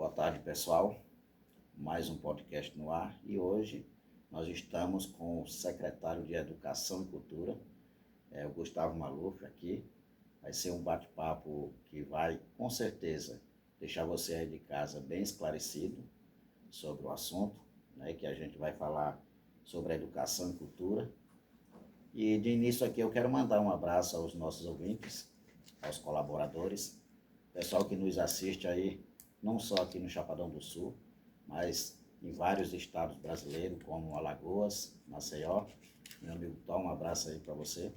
Boa tarde, pessoal. Mais um podcast no ar e hoje nós estamos com o secretário de Educação e Cultura, o Gustavo Maluf aqui. Vai ser um bate-papo que vai, com certeza, deixar você aí de casa bem esclarecido sobre o assunto, né, que a gente vai falar sobre a educação e cultura. E de início aqui eu quero mandar um abraço aos nossos ouvintes, aos colaboradores, pessoal que nos assiste aí, não só aqui no Chapadão do Sul, mas em vários estados brasileiros, como Alagoas, Maceió. Meu amigo Tom, um abraço aí para você.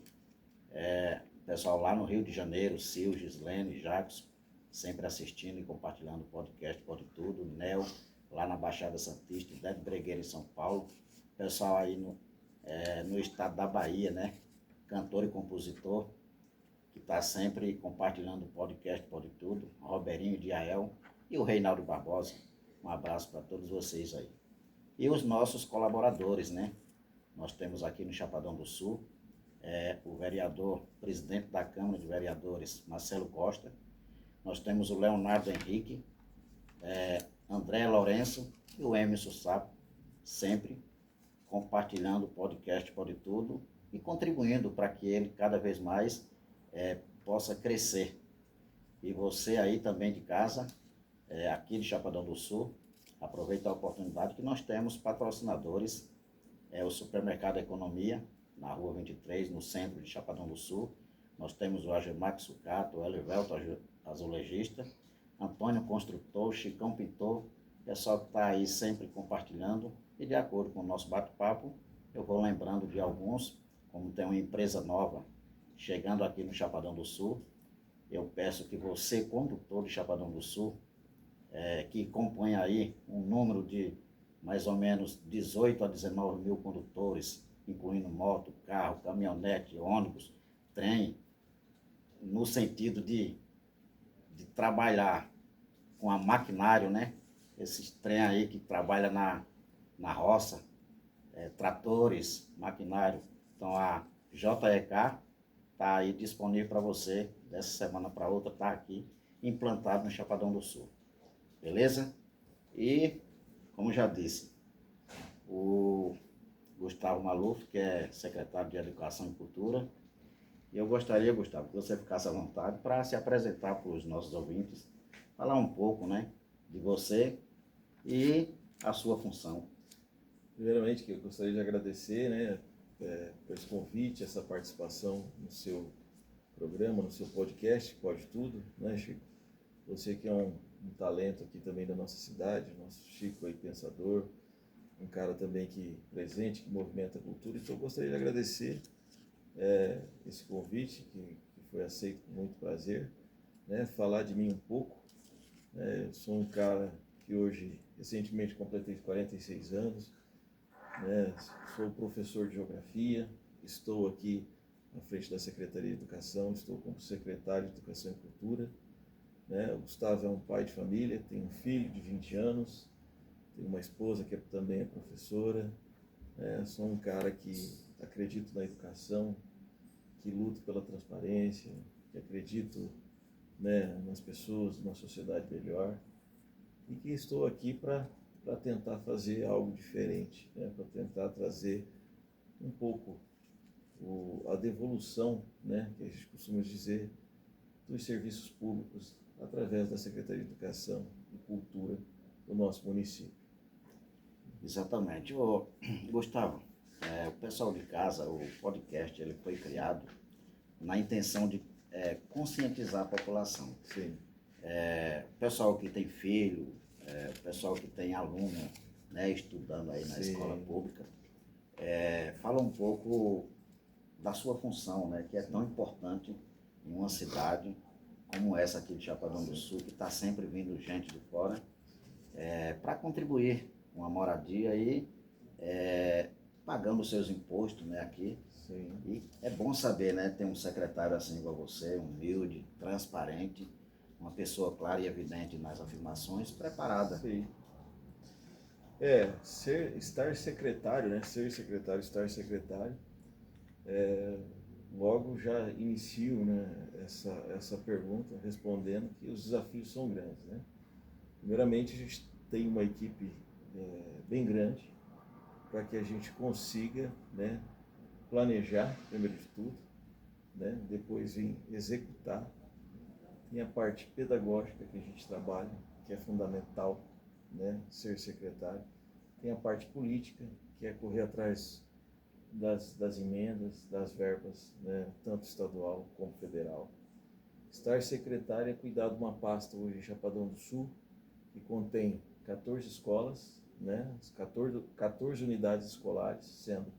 Pessoal lá no Rio de Janeiro, Sil, Gislene, Jacques, sempre assistindo e compartilhando o podcast Pode Tudo. Nel, lá na Baixada Santista, Débora Bregueira em São Paulo. Pessoal aí no estado da Bahia, né? Cantor e compositor, que está sempre compartilhando o podcast Pode Tudo. Roberinho de Ael e o Reinaldo Barbosa. Um abraço para todos vocês aí. E os nossos colaboradores, né? Nós temos aqui no Chapadão do Sul o vereador, presidente da Câmara de Vereadores, Marcelo Costa. Nós temos o Leonardo Henrique, André Lourenço e o Emerson Sapo, sempre compartilhando o podcast Pode Tudo e contribuindo para que ele cada vez mais possa crescer. E você aí também de casa, aqui de Chapadão do Sul, aproveita a oportunidade que nós temos patrocinadores, o Supermercado Economia, na Rua 23, no centro de Chapadão do Sul. Nós temos o Agemax Sucato, o Elivelto Azulejista, Antônio Construtor, Chicão Pintor, pessoal que está aí sempre compartilhando. E de acordo com o nosso bate-papo, eu vou lembrando de alguns, como tem uma empresa nova chegando aqui no Chapadão do Sul. Eu peço que você, condutor de Chapadão do Sul, que compõe aí um número de mais ou menos 18 a 19 mil condutores, incluindo moto, carro, caminhonete, ônibus, trem, no sentido de trabalhar com a maquinário, né? Esses trem aí que trabalham na roça, tratores, maquinário. Então a JEK está aí disponível para você, dessa semana para outra, está aqui implantado no Chapadão do Sul. Beleza? E, como já disse, o Gustavo Maluf, que é secretário de Educação e Cultura. E eu gostaria, Gustavo, que você ficasse à vontade para se apresentar para os nossos ouvintes, falar um pouco, né, de você e a sua função. Primeiramente, que eu gostaria de agradecer, né, por esse convite, essa participação no seu programa, no seu podcast, Pode Tudo, né, Chico? Você que é um talento aqui também da nossa cidade, nosso Chico aí, pensador, um cara também que presente, que movimenta a cultura. Então eu gostaria de agradecer esse convite, que foi aceito com muito prazer, né, falar de mim um pouco. Eu sou um cara que hoje, recentemente, completei 46 anos, né, sou professor de geografia, estou aqui à frente da Secretaria de Educação, estou como secretário de Educação e Cultura. O Gustavo é um pai de família, tem um filho de 20 anos, tem uma esposa que também é professora. Sou um cara que acredito na educação, que luto pela transparência, que acredito, né, nas pessoas, numa sociedade melhor, e que estou aqui para tentar fazer algo diferente, né, para tentar trazer um pouco a devolução, né, que a gente costuma dizer, dos serviços públicos através da Secretaria de Educação e Cultura do nosso município. Exatamente. Gustavo, o pessoal de casa, o podcast, ele foi criado na intenção de conscientizar a população. Sim. O pessoal que tem filho, o pessoal que tem aluno, né, estudando aí na escola pública, fala um pouco da sua função, né, que é tão importante em uma cidade como essa aqui de Chapadão do Sul, que está sempre vindo gente de fora, para contribuir com a moradia e pagando os seus impostos, né, aqui. Sim. E é bom saber, né, ter um secretário assim igual você, humilde, transparente, uma pessoa clara e evidente nas afirmações, preparada. Sim. Estar secretário, né, ser secretário, estar secretário, logo já inicio, né, essa pergunta respondendo que os desafios são grandes, né? Primeiramente, a gente tem uma equipe bem grande para que a gente consiga, né, planejar, primeiro de tudo, né, depois vir executar. Tem a parte pedagógica que a gente trabalha, que é fundamental, né, ser secretário. Tem a parte política, que é correr atrás das emendas, das verbas, né, tanto estadual como federal. Estar secretário é cuidar de uma pasta hoje em Chapadão do Sul, que contém 14 escolas, né, 14 unidades escolares, sendo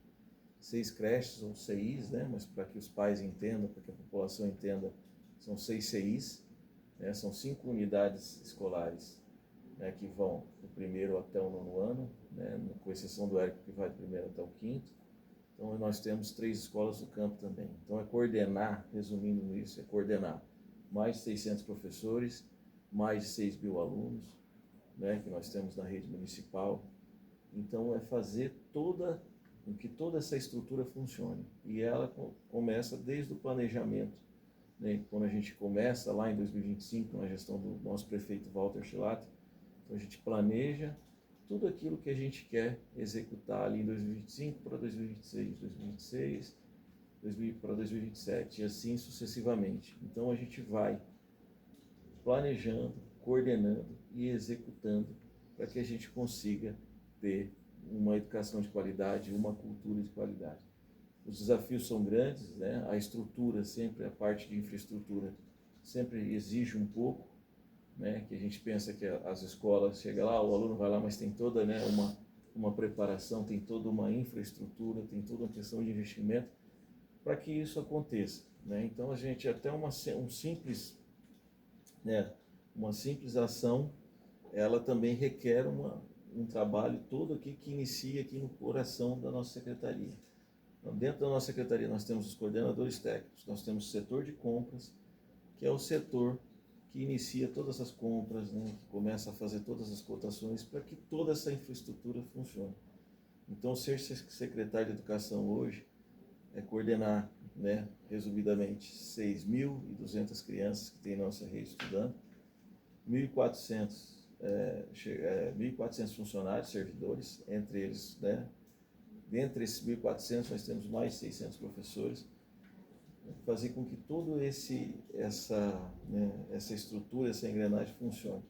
6 creches ou CIs, né, mas para que os pais entendam, para que a população entenda, são 6 CIs, né, são 5 unidades escolares, né, que vão do primeiro até o 9º ano, né, com exceção do Érico, que vai do primeiro até o 5º. Então, nós temos 3 escolas do campo também. Então, é coordenar, resumindo isso, é coordenar mais de 600 professores, mais de 6 mil alunos, né, que nós temos na rede municipal. Então, é fazer com que toda essa estrutura funcione. E ela começa desde o planejamento, né, quando a gente começa lá em 2025, na gestão do nosso prefeito Walter Schlatter. Então, a gente planeja tudo aquilo que a gente quer executar ali em 2025 para 2026, 2026 para 2027 e assim sucessivamente. Então a gente vai planejando, coordenando e executando para que a gente consiga ter uma educação de qualidade, uma cultura de qualidade. Os desafios são grandes, né? A estrutura sempre, a parte de infraestrutura sempre exige um pouco, né, que a gente pensa que as escolas, chega lá, o aluno vai lá, mas tem toda, né, uma preparação, tem toda uma infraestrutura, tem toda uma questão de investimento para que isso aconteça, né? Então a gente até uma simples ação, ela também requer um trabalho todo aqui que inicia aqui no coração da nossa secretaria. Então, dentro da nossa secretaria nós temos os coordenadores técnicos, nós temos o setor de compras, que é o setor que inicia todas as compras, né, que começa a fazer todas as cotações para que toda essa infraestrutura funcione. Então, ser secretário de Educação hoje é coordenar, né, resumidamente, 6.200 crianças que tem nossa rede estudando, 1.400 funcionários, servidores, entre eles, né, dentre esses 1.400 nós temos mais de 600 professores, fazer com que toda essa estrutura, essa engrenagem funcione.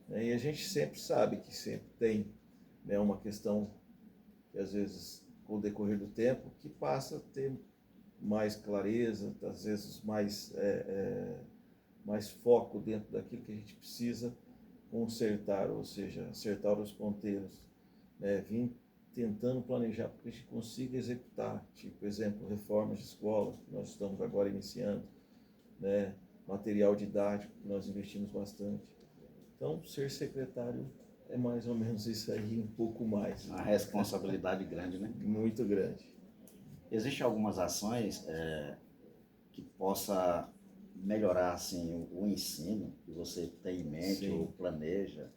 E a gente sempre sabe que sempre tem, né, uma questão que às vezes, com o decorrer do tempo, que passa a ter mais clareza, às vezes mais foco dentro daquilo que a gente precisa consertar, ou seja, acertar os ponteiros, né, vir tentando planejar para que a gente consiga executar, tipo, exemplo, reformas de escola, que nós estamos agora iniciando, né, material didático, que nós investimos bastante. Então, ser secretário é mais ou menos isso aí, um pouco mais. Uma responsabilidade grande, né? Muito grande. Existem algumas ações que possa melhorar, assim, o ensino, que você tem em mente, Sim, ou planeja?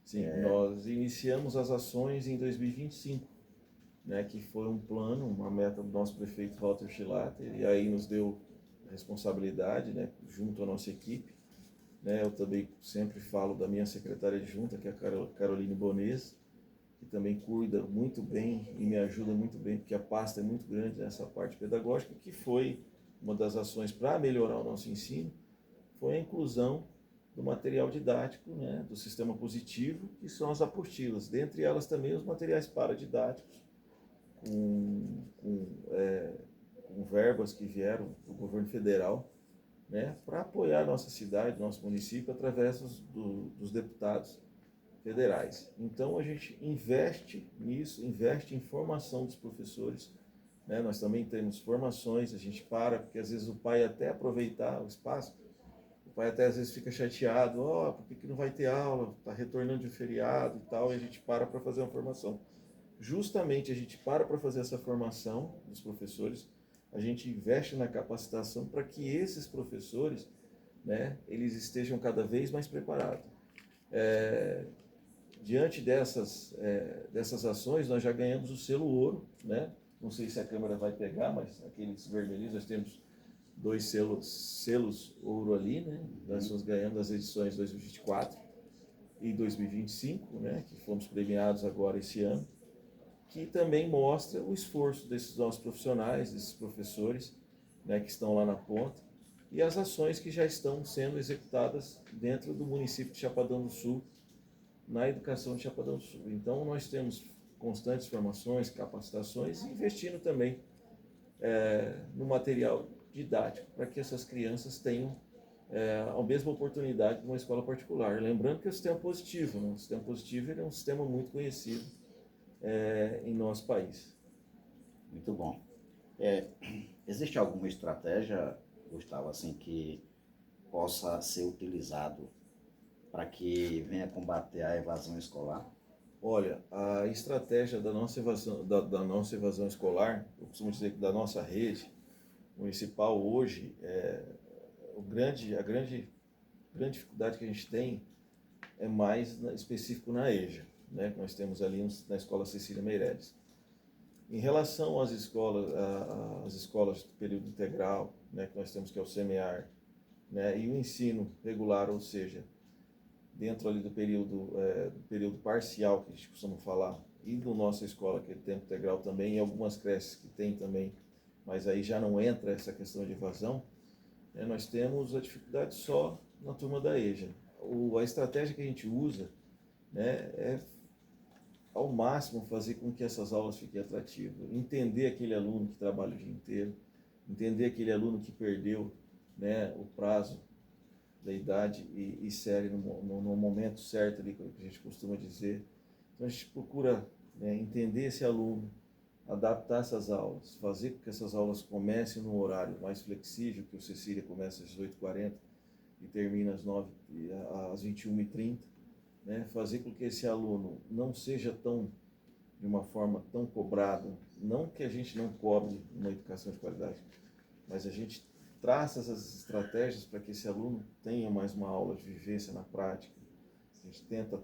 Sim, nós iniciamos as ações em 2025, né, que foi um plano, uma meta do nosso prefeito Walter Schlatter, e aí nos deu responsabilidade, né, junto à nossa equipe. Né, eu também sempre falo da minha secretária adjunta, que é a Caroline Bonês, que também cuida muito bem e me ajuda muito bem, porque a pasta é muito grande nessa parte pedagógica, que foi uma das ações para melhorar o nosso ensino, foi a inclusão do material didático, né, do sistema positivo, que são as apostilas, dentre elas também os materiais paradidáticos, com verbas que vieram do governo federal, né, para apoiar a nossa cidade, nosso município, através dos deputados federais. Então a gente investe nisso, investe em formação dos professores, né, nós também temos formações, a gente porque às vezes o pai até aproveitar o espaço, o pai até às vezes fica chateado, por que não vai ter aula, está retornando de um feriado e tal, e a gente para fazer uma formação. Justamente a gente para fazer essa formação dos professores, a gente investe na capacitação para que esses professores, né, eles estejam cada vez mais preparados. Diante dessas ações, nós já ganhamos o selo ouro, né? Não sei se a câmera vai pegar, mas aqueles vermelhinhos, nós temos 2 selos ouro ali, né? Nós ganhamos as edições 2024. e 2025, né, que fomos premiados agora esse ano, que também mostra o esforço desses nossos profissionais, desses professores, né, que estão lá na ponta, e as ações que já estão sendo executadas dentro do município de Chapadão do Sul, na educação de Chapadão do Sul. Então, nós temos constantes formações, capacitações e investindo também no material didático, para que essas crianças tenham a mesma oportunidade de uma escola particular. Lembrando que o sistema positivo, né? O sistema positivo ele é um sistema muito conhecido em nosso país. Muito bom. Existe alguma estratégia, Gustavo, assim, que possa ser utilizado para que venha combater a evasão escolar? Olha, a estratégia da nossa evasão, da nossa evasão escolar, eu costumo dizer que da nossa rede municipal hoje, a grande dificuldade que a gente tem é mais específico na EJA, né, que nós temos ali na Escola Cecília Meireles. Em relação às escolas do período integral, né, que nós temos que é o SEMEAR, né, e o ensino regular, ou seja, dentro ali do período parcial, que a gente costuma falar, e do nossa escola, que é tempo integral também, e algumas creches que tem também, mas aí já não entra essa questão de evasão, né, nós temos a dificuldade só na turma da EJA. A estratégia que a gente usa, né, é ao máximo fazer com que essas aulas fiquem atrativas, entender aquele aluno que trabalha o dia inteiro, entender aquele aluno que perdeu, né, o prazo da idade e série no momento certo ali, que a gente costuma dizer. Então a gente procura, né, entender esse aluno, adaptar essas aulas, fazer com que essas aulas comecem num horário mais flexível, que o Cecília começa às 18h40 e termina às 21h30, né? Fazer com que esse aluno não seja de uma forma tão cobrado, não que a gente não cobre uma educação de qualidade, mas a gente traça essas estratégias para que esse aluno tenha mais uma aula de vivência na prática. A gente tenta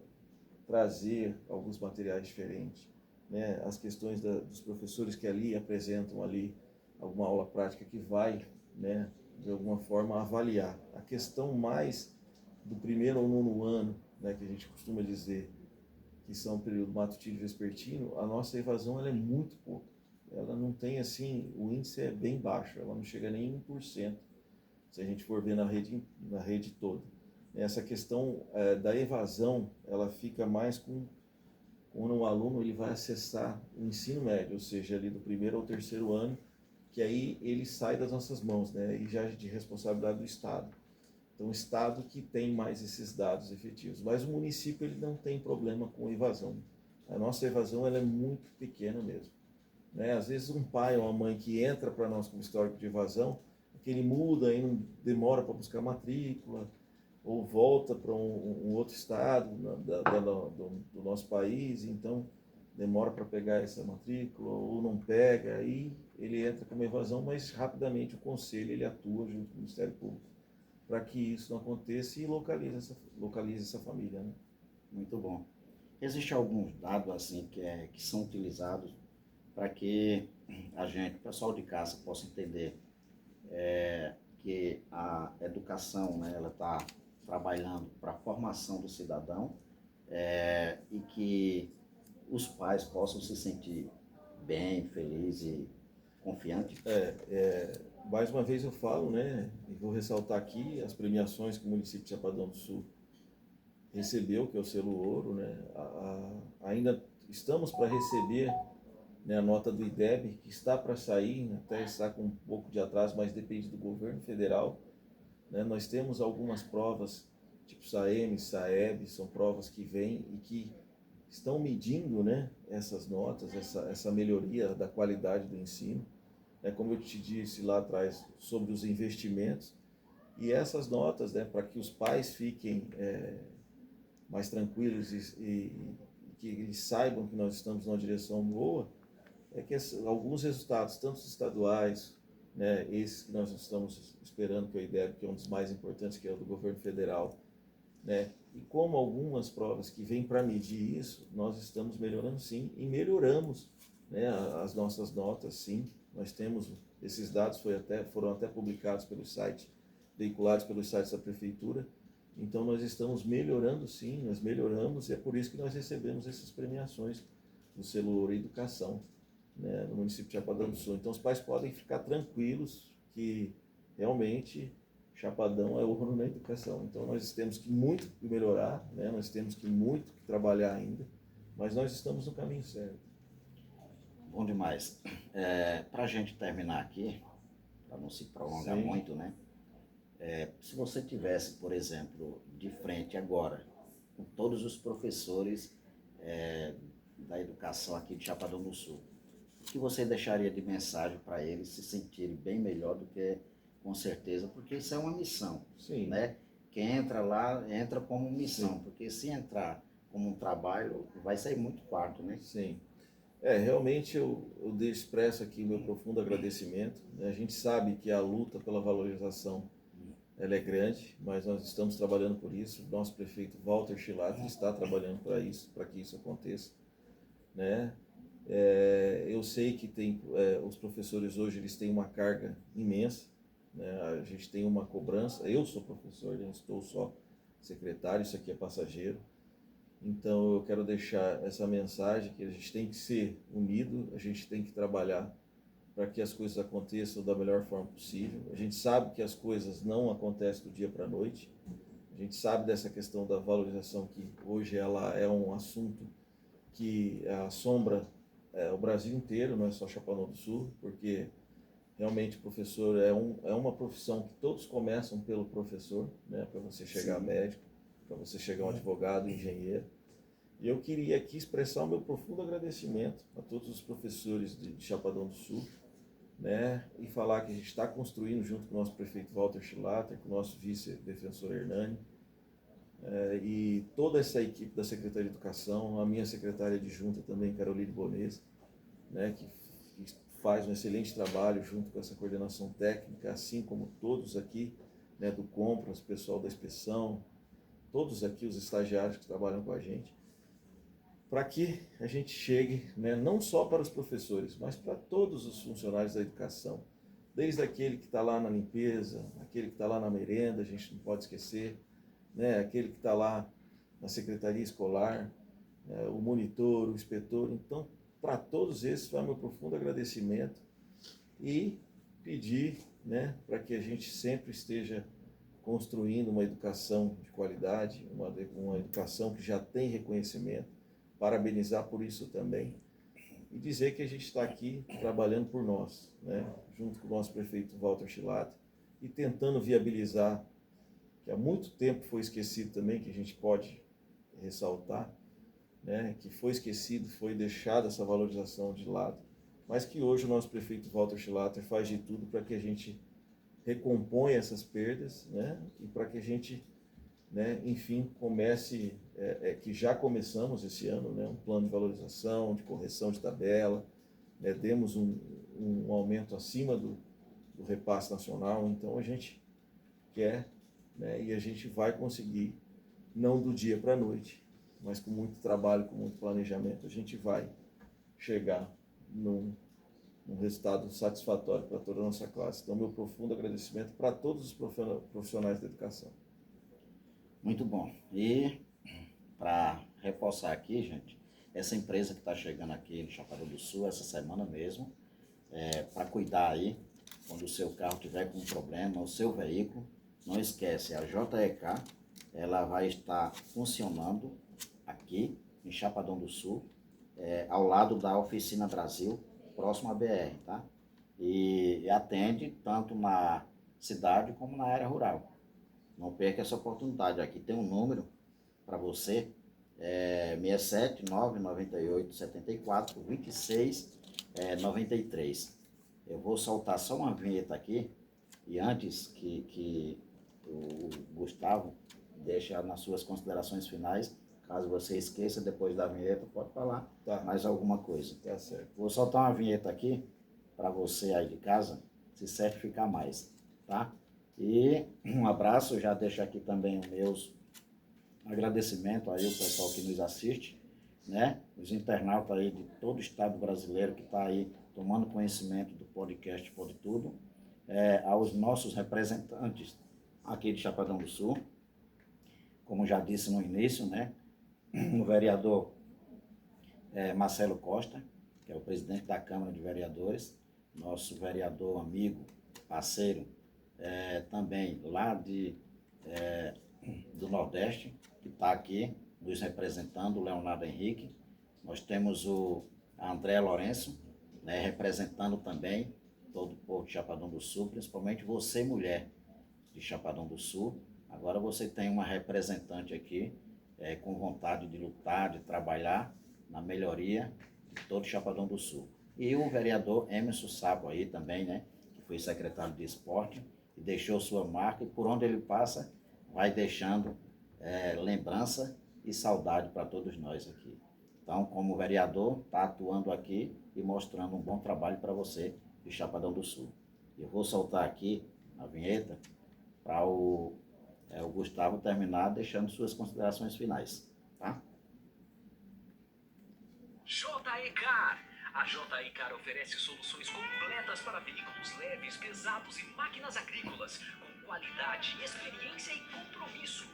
trazer alguns materiais diferentes, né? As questões dos professores que ali apresentam ali alguma aula prática que vai, né, de alguma forma avaliar. A questão mais do primeiro ao nono ano, né, que a gente costuma dizer que são o período matutino e vespertino, a nossa evasão ela é muito pouca. Ela não tem assim, o índice é bem baixo, ela não chega nem 1%, se a gente for ver na rede toda. Essa questão da evasão, ela fica mais quando o aluno ele vai acessar o ensino médio, ou seja, ali do primeiro ao terceiro ano, que aí ele sai das nossas mãos, né, e já é de responsabilidade do Estado. Então, o Estado que tem mais esses dados efetivos. Mas o município ele não tem problema com evasão. A nossa evasão ela é muito pequena mesmo. Né? Às vezes um pai ou uma mãe que entra para nós com histórico de evasão, que ele muda e não demora para buscar matrícula, ou volta para um outro estado do nosso país, então demora para pegar essa matrícula, ou não pega, aí ele entra com uma evasão, mas rapidamente o conselho ele atua junto com o Ministério Público para que isso não aconteça e localize essa família, né? Muito bom. Existem alguns dados assim que são utilizados para que o pessoal de casa, possa entender que a educação, né, ela está trabalhando para a formação do cidadão e que os pais possam se sentir bem, felizes e confiantes. Mais uma vez eu falo, né, e vou ressaltar aqui as premiações que o município de Chapadão do Sul recebeu, que é o selo ouro, né, ainda estamos para receber, né, a nota do IDEB, que está para sair, até está com um pouco de atraso, mas depende do governo federal, né. Nós temos algumas provas, tipo SAEM, SAEB, são provas que vêm e que estão medindo, né, essas notas, essa melhoria da qualidade do ensino. Como eu te disse lá atrás, sobre os investimentos, e essas notas, né, para que os pais fiquem mais tranquilos e que eles saibam que nós estamos numa direção boa, que alguns resultados, tanto estaduais, né, esses que nós estamos esperando, que é o IDEB, que é um dos mais importantes, que é o do governo federal, né, e como algumas provas que vêm para medir isso, nós estamos melhorando sim, e melhoramos, né, as nossas notas sim. Nós temos esses dados, foram até publicados pelo site, veiculados pelos sites da prefeitura, Então nós estamos melhorando sim, nós melhoramos e é por isso que nós recebemos essas premiações do selo Ouro Educação, né, no município de Chapadão do Sul. Então os pais podem ficar tranquilos que realmente Chapadão é ouro na educação. Então nós temos que muito melhorar, né, nós temos que muito trabalhar ainda, mas nós estamos no caminho certo. Bom demais. Para a gente terminar aqui, para não se prolongar Sim. muito, né? Se você tivesse, por exemplo, de frente agora, com todos os professores da educação aqui de Chapadão do Sul, o que você deixaria de mensagem para eles se sentirem bem melhor do que, com certeza, porque isso é uma missão, Sim. né? Quem entra lá, entra como missão, Sim. porque se entrar como um trabalho, vai sair muito farto, né? Sim. Realmente eu expresso aqui o meu profundo agradecimento, né? A gente sabe que a luta pela valorização ela é grande, mas nós estamos trabalhando por isso. O nosso prefeito Walter Schilater está trabalhando para isso, para que isso aconteça, né? Eu sei que os professores hoje eles têm uma carga imensa, né? A gente tem uma cobrança. Eu sou professor, eu não estou só secretário, isso aqui é passageiro. Então eu quero deixar essa mensagem que a gente tem que ser unido, a gente tem que trabalhar para que as coisas aconteçam da melhor forma possível. A gente sabe que as coisas não acontecem do dia para a noite. A gente sabe dessa questão da valorização que hoje ela é um assunto que assombra o Brasil inteiro, não é só Chapadão do Sul, porque realmente o professor é uma profissão que todos começam pelo professor, né, para você chegar a médico, para você chegar a um advogado, engenheiro. E eu queria aqui expressar o meu profundo agradecimento a todos os professores de Chapadão do Sul, né, e falar que a gente está construindo junto com o nosso prefeito Walter Schilater, com o nosso vice-defensor Hernani, e toda essa equipe da Secretaria de Educação, a minha secretária adjunta também, Caroline Bonês, né, que faz um excelente trabalho junto com essa coordenação técnica, assim como todos aqui, né, do Compras, pessoal da inspeção, todos aqui os estagiários que trabalham com a gente, para que a gente chegue, né, não só para os professores, mas para todos os funcionários da educação, desde aquele que está lá na limpeza, aquele que está lá na merenda, a gente não pode esquecer, né, aquele que está lá na secretaria escolar, o monitor, o inspetor. Então, para todos esses, vai meu profundo agradecimento e pedir, né, para que a gente sempre esteja construindo uma educação de qualidade, uma educação que já tem reconhecimento, parabenizar por isso também e dizer que a gente está aqui trabalhando por nós, né, junto com o nosso prefeito Walter Schilater e tentando viabilizar, que há muito tempo foi esquecido também, que a gente pode ressaltar, né, que foi esquecido, foi deixada essa valorização de lado, mas que hoje o nosso prefeito Walter Schilater faz de tudo para que a gente recomponha essas perdas, né, e para que a gente, né, enfim, comece, que já começamos esse ano, né, um plano de valorização, de correção de tabela, né, demos um aumento acima do repasse nacional, então a gente quer, né, e a gente vai conseguir, não do dia para a noite, mas com muito trabalho, com muito planejamento, a gente vai chegar num resultado satisfatório para toda a nossa classe. Então, meu profundo agradecimento para todos os profissionais da educação. Muito bom. E para reforçar aqui, gente, essa empresa que está chegando aqui no Chapadão do Sul, essa semana mesmo, para cuidar aí, quando o seu carro tiver com um problema, o seu veículo, não esquece, a JEK, ela vai estar funcionando aqui em Chapadão do Sul, ao lado da Oficina Brasil, próximo à BR, tá? E atende tanto na cidade como na área rural. Não perca essa oportunidade. Aqui tem um número para você, 67 998 74 26 93. Eu vou soltar só uma vinheta aqui, e antes que o Gustavo deixe nas suas considerações finais, caso você esqueça, depois da vinheta, pode falar mais alguma coisa. Tá certo. Vou soltar uma vinheta aqui para você aí de casa se certificar mais, tá? E um abraço, já deixo aqui também os meus agradecimentos aí ao pessoal que nos assiste, né? Os internautas aí de todo o estado brasileiro que está aí tomando conhecimento do podcast Pode Tudo, aos nossos representantes aqui de Chapadão do Sul, como já disse no início, né, o vereador Marcelo Costa, que é o presidente da Câmara de Vereadores, nosso vereador amigo, parceiro, também lá do Nordeste, que está aqui nos representando, o Leonardo Henrique. Nós temos o André Lourenço, né, representando também todo o povo de Chapadão do Sul, principalmente você, mulher de Chapadão do Sul. Agora você tem uma representante aqui com vontade de lutar, de trabalhar na melhoria de todo o Chapadão do Sul. E o vereador Emerson Sapo aí também, né, que foi secretário de esporte, e deixou sua marca, e por onde ele passa, vai deixando lembrança e saudade para todos nós aqui. Então, como vereador, está atuando aqui e mostrando um bom trabalho para você de Chapadão do Sul. Eu vou soltar aqui a vinheta para o Gustavo terminar deixando suas considerações finais, tá? JE Car. A JE Car oferece soluções completas para veículos leves, pesados e máquinas agrícolas, com qualidade, experiência e compromisso.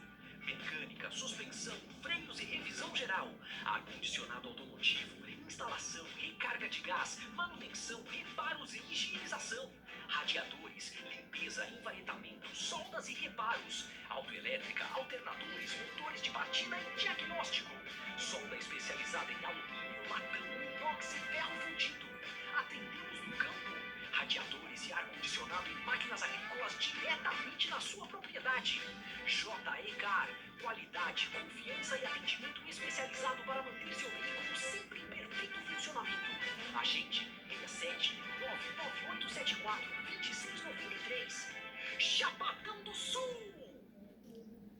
Mecânica, suspensão, freios e revisão geral, ar-condicionado automotivo, instalação, recarga de gás, manutenção, reparos e higienização, radiadores, limpeza, envaretamento, soldas e reparos, autoelétrica, alternadores, motores de partida e diagnóstico, solda especializada em alumínio, latão, inox e ferro fundido. Atendemos no campo, radiadores e ar-condicionado em máquinas agrícolas diretamente na sua propriedade. JE Car, qualidade, confiança e atendimento especializado para manter seu veículo sempre em perfeito funcionamento. Agende 67 99874 2693. Chapadão do Sul!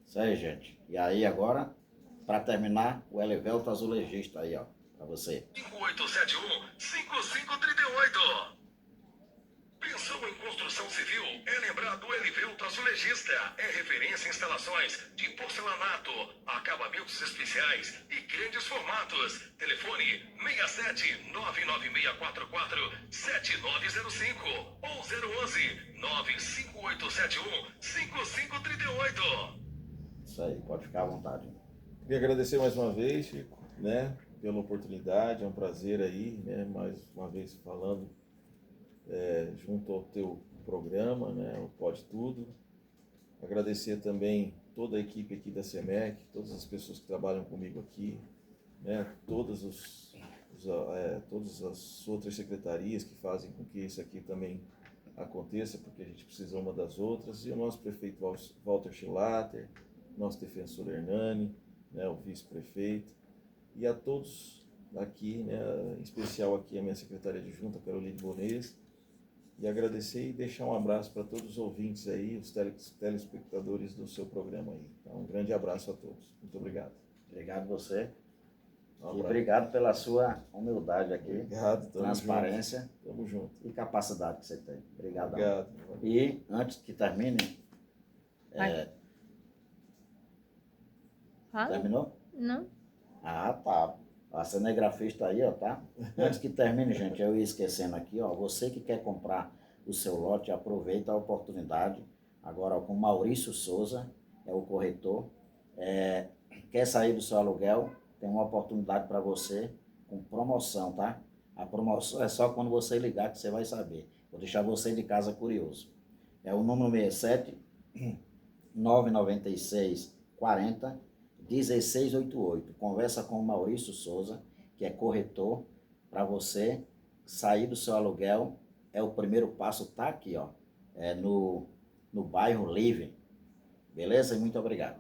Isso aí, gente. E aí agora, para terminar, o Elivelto Azulejista aí, ó, para você. 5871-5538. Pensou em construção civil? É lembrar do Elivelto Azulejista. É referência em instalações de porcelanato, acabamentos especiais e grandes formatos. Telefone 67 99644 7905 ou 011 95871 5538. Isso aí, pode ficar à vontade. Queria agradecer mais uma vez, Chico, né, pela oportunidade. É um prazer aí, né, mais uma vez falando junto ao teu programa, né, o Pode Tudo. Agradecer também toda a equipe aqui da SEMEC, todas as pessoas que trabalham comigo aqui, né, todas as outras secretarias que fazem com que isso aqui também aconteça, porque a gente precisa uma das outras, e o nosso prefeito Walter Schilater, nosso defensor Hernani, né, o vice-prefeito, e a todos aqui, né, em especial aqui a minha secretária adjunta, Caroline Bonês, e agradecer e deixar um abraço para todos os ouvintes aí, os telespectadores do seu programa aí. Então, um grande abraço a todos. Muito obrigado. Obrigado você. Um E obrigado pela sua humildade aqui. Obrigado, transparência. Junto. Tamo junto. E capacidade que você tem. Obrigado. Obrigado. E antes que termine... Terminou? Não. Ah, tá. A cinegrafista aí, ó, tá? Antes que termine, gente, eu ia esquecendo aqui, ó. Você que quer comprar o seu lote, aproveita a oportunidade. Agora, ó, com Maurício Souza, é o corretor. Quer sair do seu aluguel? Tem uma oportunidade para você com promoção, tá? A promoção é só quando você ligar que você vai saber. Vou deixar você de casa curioso. É o número 67 996 40 1688. Conversa com o Maurício Souza, que é corretor, para você sair do seu aluguel. É o primeiro passo, tá aqui, ó. No bairro Livre. Beleza? E muito obrigado.